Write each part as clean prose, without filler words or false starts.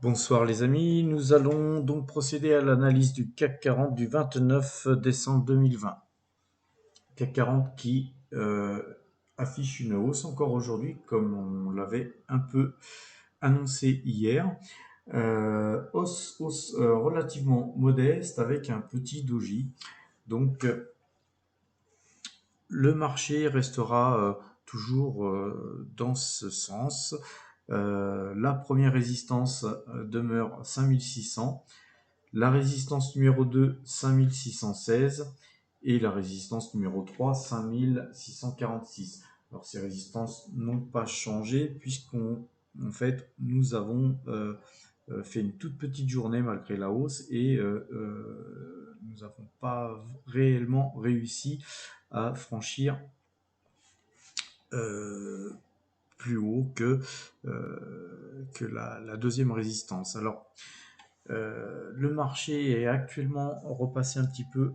Bonsoir les amis, nous allons donc procéder à l'analyse du CAC 40 du 29 décembre 2020. CAC 40 qui affiche une hausse encore aujourd'hui comme on l'avait un peu annoncé hier. Hausse relativement modeste avec un petit doji. Donc le marché restera toujours dans ce sens. La première résistance demeure 5600. La résistance numéro 2, 5616. Et la résistance numéro 3, 5646. Alors ces résistances n'ont pas changé puisqu'on en fait, nous avons fait une toute petite journée malgré la hausse et nous n'avons pas réellement réussi à franchir euh, plus haut que la deuxième résistance. Alors, le marché est actuellement repassé un petit peu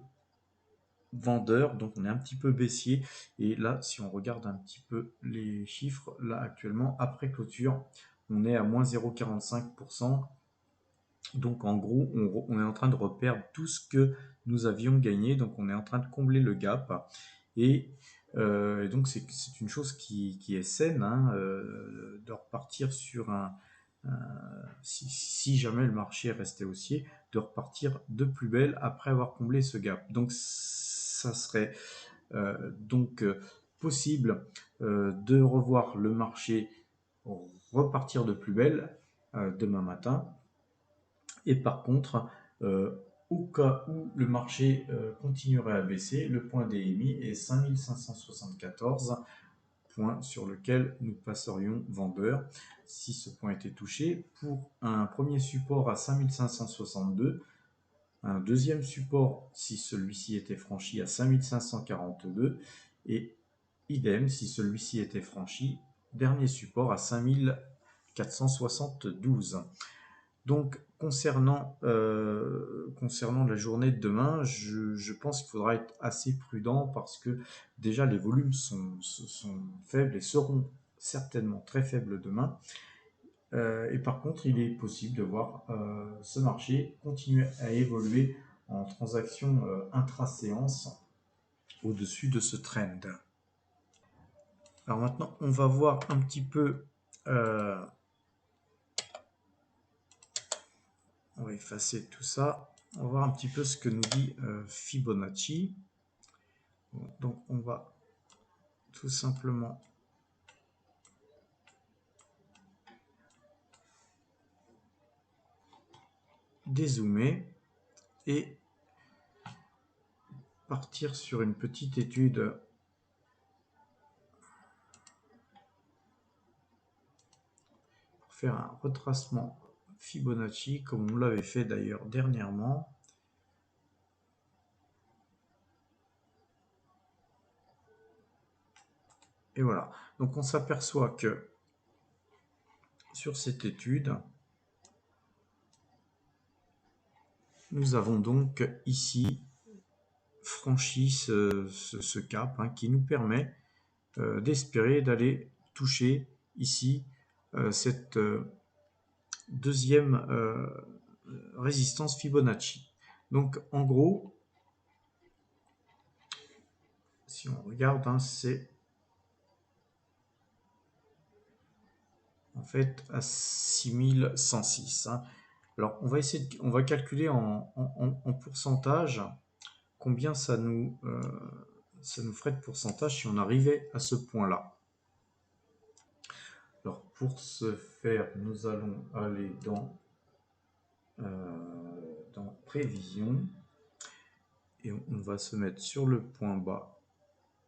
vendeur, donc on est un petit peu baissier. Et là, si on regarde un petit peu les chiffres, là actuellement, après clôture, on est à moins 0,45%. Donc en gros, on est en train de reperdre tout ce que nous avions gagné. Donc on est en train de combler le gap. Et donc c'est une chose qui est saine, hein, de repartir sur si jamais le marché restait haussier, de repartir de plus belle après avoir comblé ce gap. Donc ça serait donc possible de revoir le marché repartir de plus belle demain matin. Et par contre, au cas où le marché continuerait à baisser, le point DMI est 5574, point sur lequel nous passerions vendeur si ce point était touché, pour un premier support à 5562, un deuxième support si celui-ci était franchi à 5542, et idem si celui-ci était franchi, dernier support à 5472. Donc, concernant la journée de demain, je pense qu'il faudra être assez prudent parce que déjà les volumes sont faibles et seront certainement très faibles demain. Et par contre, il est possible de voir ce marché continuer à évoluer en transaction intra-séance au-dessus de ce trend. Alors maintenant, on va voir un petit peu. On va effacer tout ça. On va voir un petit peu ce que nous dit Fibonacci. Donc on va tout simplement dézoomer et partir sur une petite étude pour faire un retracement Fibonacci comme on l'avait fait d'ailleurs dernièrement. Et voilà. Donc on s'aperçoit que sur cette étude, nous avons donc ici franchi ce cap qui nous permet d'espérer d'aller toucher ici cette deuxième résistance Fibonacci. Donc en gros, si on regarde, c'est en fait à 6106. Alors on va essayer on va calculer en pourcentage combien ça nous ferait de pourcentage si on arrivait à ce point-là. Alors pour ce faire, nous allons aller dans prévision et on va se mettre sur le point bas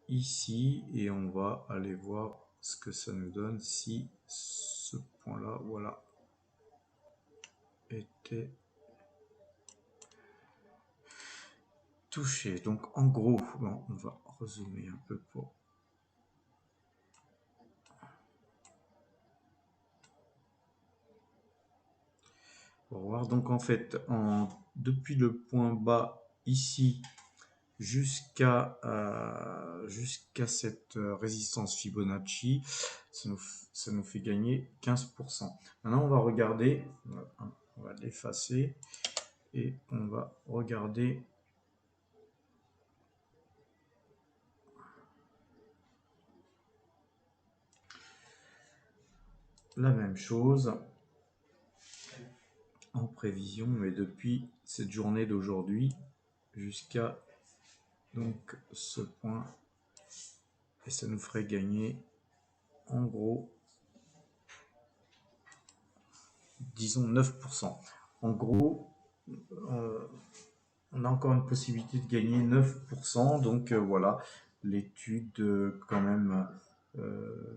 ici et on va aller voir ce que ça nous donne si ce point là, voilà, était touché. Donc en gros, bon, on va rezoomer un peu pour voir. Donc en fait, depuis le point bas ici, jusqu'à cette résistance Fibonacci, ça nous fait gagner 15%. Maintenant, on va regarder, on va l'effacer et on va regarder la même chose en prévision, mais depuis cette journée d'aujourd'hui jusqu'à donc ce point, et ça nous ferait gagner en gros disons 9%. En gros, on a encore une possibilité de gagner 9%, donc voilà, l'étude quand même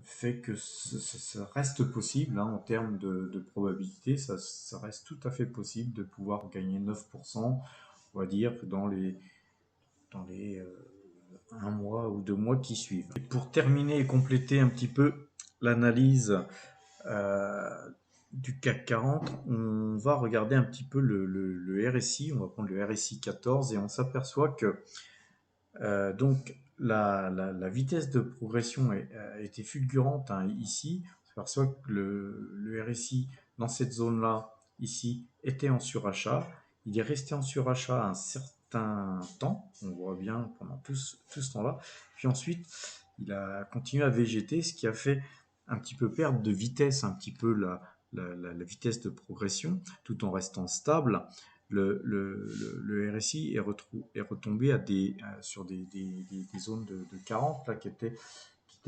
fait que ça reste possible hein, en termes de probabilité, ça reste tout à fait possible de pouvoir gagner 9%, on va dire, dans les un mois ou 2 mois qui suivent. Et pour terminer et compléter un petit peu l'analyse du CAC 40, on va regarder un petit peu le RSI, on va prendre le RSI 14 et on s'aperçoit que donc la vitesse de progression a été fulgurante hein, ici. On s'aperçoit que le RSI dans cette zone-là, ici, était en surachat. Il est resté en surachat un certain temps, on voit bien pendant tout ce temps-là. Puis ensuite, il a continué à végéter, ce qui a fait un petit peu perdre de vitesse, un petit peu la vitesse de progression, tout en restant stable. Le RSI est retombé sur des zones de 40 là, qui étaient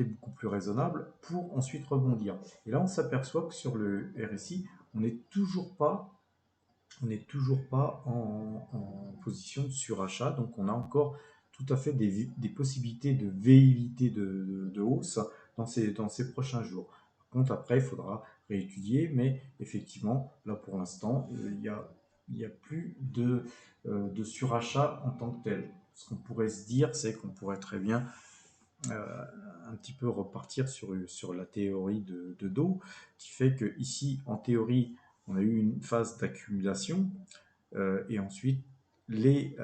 beaucoup plus raisonnables pour ensuite rebondir. Et là, on s'aperçoit que sur le RSI, on n'est toujours pas en position de surachat, donc on a encore tout à fait des possibilités de velléité de hausse dans ces prochains jours. Par contre, après, il faudra réétudier, mais effectivement, là pour l'instant, il n'y a plus de surachat en tant que tel. Ce qu'on pourrait se dire, c'est qu'on pourrait très bien un petit peu repartir sur la théorie de dos, qui fait que ici, en théorie, on a eu une phase d'accumulation, et ensuite les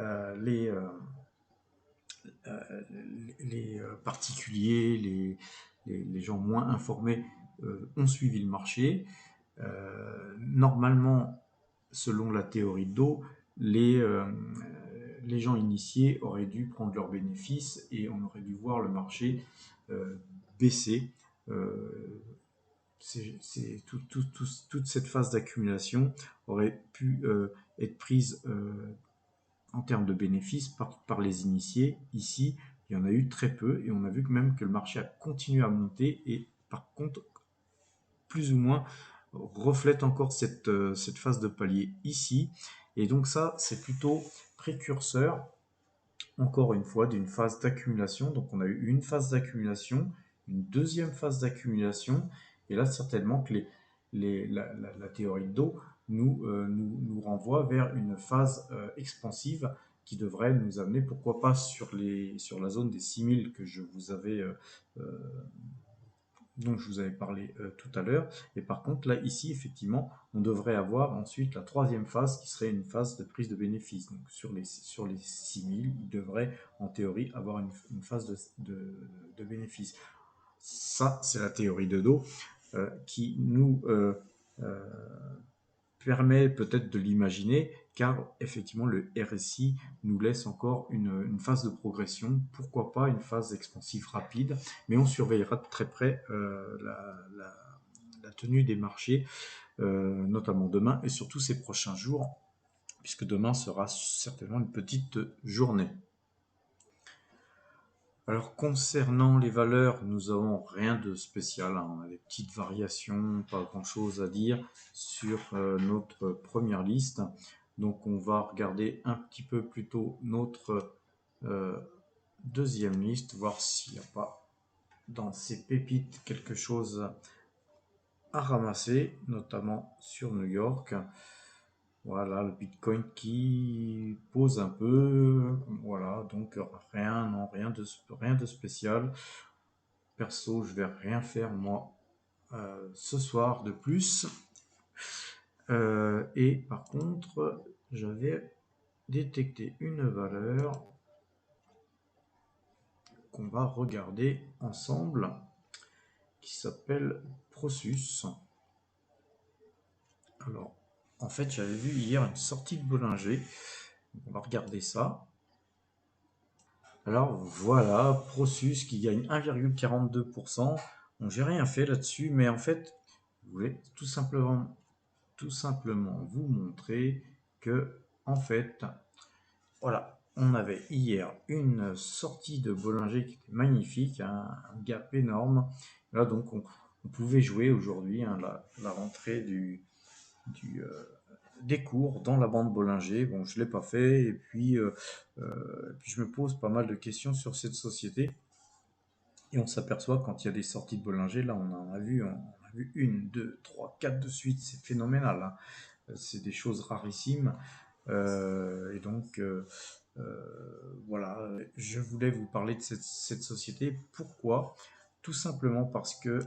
particuliers, les gens moins informés ont suivi le marché. Normalement, selon la théorie de dos, les gens initiés auraient dû prendre leurs bénéfices et on aurait dû voir le marché baisser. Toute cette phase d'accumulation aurait pu être prise en termes de bénéfices par les initiés. Ici, il y en a eu très peu et on a vu même que le marché a continué à monter et par contre, plus ou moins, reflète encore cette phase de palier ici. Et donc ça, c'est plutôt précurseur, encore une fois, d'une phase d'accumulation. Donc on a eu une phase d'accumulation, une deuxième phase d'accumulation, et là, certainement que la théorie de dos nous renvoie vers une phase expansive qui devrait nous amener, pourquoi pas, sur la zone des 6000 que je vous avais dont je vous avais parlé tout à l'heure. Et par contre, là, ici, effectivement, on devrait avoir ensuite la troisième phase qui serait une phase de prise de bénéfice. Donc, sur les 6000, il devrait, en théorie, avoir une phase de bénéfice. Ça, c'est la théorie de dos qui nous permet peut-être de l'imaginer, car effectivement le RSI nous laisse encore une phase de progression, pourquoi pas une phase expansive rapide, mais on surveillera de très près la tenue des marchés, notamment demain et surtout ces prochains jours, puisque demain sera certainement une petite journée. Alors concernant les valeurs, nous n'avons rien de spécial, hein. On a des petites variations, pas grand chose à dire sur notre première liste. Donc on va regarder un petit peu plutôt notre deuxième liste, voir s'il n'y a pas dans ces pépites quelque chose à ramasser, notamment sur New York. Voilà, le Bitcoin qui pose un peu, voilà, donc rien de spécial. Perso, je vais rien faire moi ce soir de plus. Et par contre, j'avais détecté une valeur qu'on va regarder ensemble, qui s'appelle Prosus. Alors, en fait, j'avais vu hier une sortie de Bollinger. On va regarder ça. Alors voilà, Prosus qui gagne 1,42%. Bon, j'ai rien fait là-dessus, mais en fait, je voulais tout simplement vous montrer que, en fait, voilà, on avait hier une sortie de Bollinger qui était magnifique, hein, un gap énorme. Là, donc, on pouvait jouer aujourd'hui, hein, la rentrée du, des cours dans la bande Bollinger. Bon, je ne l'ai pas fait, et puis je me pose pas mal de questions sur cette société. Et on s'aperçoit quand il y a des sorties de Bollinger, là on a vu une, deux, trois, quatre de suite, c'est phénoménal, hein. C'est des choses rarissimes. Et donc voilà, je voulais vous parler de cette société. Pourquoi? Tout simplement parce que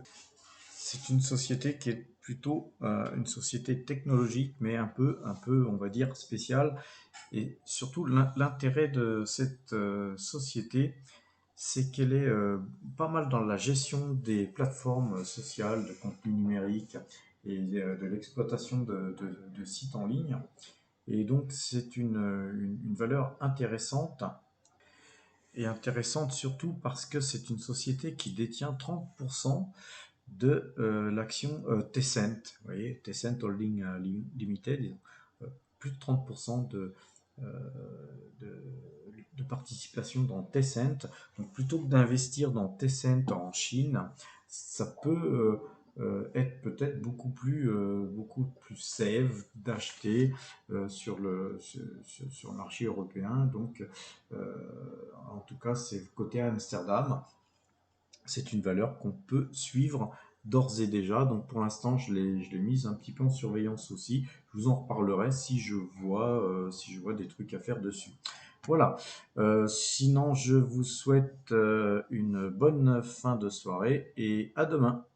c'est une société qui est plutôt une société technologique, mais un peu, on va dire, spéciale. Et surtout, l'intérêt de cette société, c'est qu'elle est pas mal dans la gestion des plateformes sociales, de contenu numérique et de l'exploitation de sites en ligne. Et donc, c'est une valeur intéressante. Et intéressante surtout parce que c'est une société qui détient 30% de l'action Tencent. Vous voyez, Tencent Holding Limited, ils ont plus de 30% euh, de, de participation dans Tencent. Donc plutôt que d'investir dans Tencent en Chine, ça peut être peut-être beaucoup plus safe d'acheter sur le marché européen. Donc, en tout cas, c'est côté Amsterdam. C'est une valeur qu'on peut suivre d'ores et déjà. Donc pour l'instant, je l'ai mise un petit peu en surveillance aussi. Je vous en reparlerai si je vois des trucs à faire dessus. Voilà. Sinon, je vous souhaite une bonne fin de soirée et à demain.